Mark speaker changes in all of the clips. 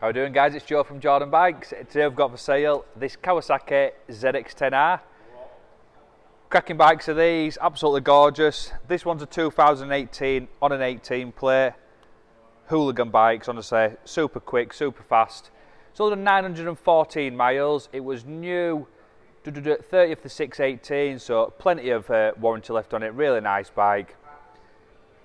Speaker 1: How are we doing, guys? It's Joe from Jordanbikes. Today we've got for sale this Kawasaki ZX10R. Cracking bikes are these, absolutely gorgeous. This one's a 2018 on an 18 plate. Hooligan bikes, honestly, super quick, super fast. It's only done 914 miles. It was new 30th of 6/18, so plenty of warranty left on it. Really nice bike.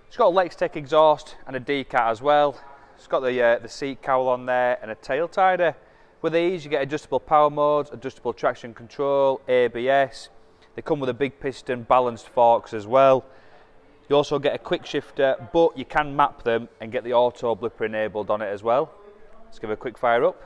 Speaker 1: It's got a Lextec exhaust and a D-cat as well. It's got the seat cowl on there and a tail tider. With these you get adjustable power modes, adjustable traction control, ABS. They come with a big piston, balanced forks as well. You also get a quick shifter, but you can map them and get the auto blipper enabled on it as well. Let's give it a quick fire up.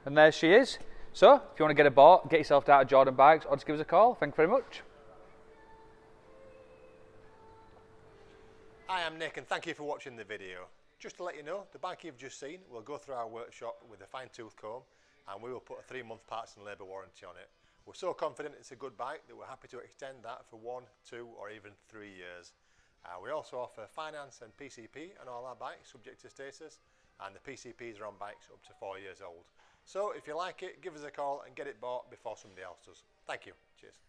Speaker 1: And there she is. So, if you want to get a bought, get yourself out of Jordanbikes, or just give us a call. Thank you very much.
Speaker 2: Hi, I'm Nick and thank you for watching the video. Just to let you know, the bike you've just seen will go through our workshop with a fine-tooth comb and we will put a 3-month parts and labour warranty on it. We're so confident it's a good bike that we're happy to extend that for 1, 2 or even 3 years. We also offer finance and PCP on all our bikes subject to status, and the PCPs are on bikes up to 4 years old. So if you like it, give us a call and get it bought before somebody else does. Thank you. Cheers.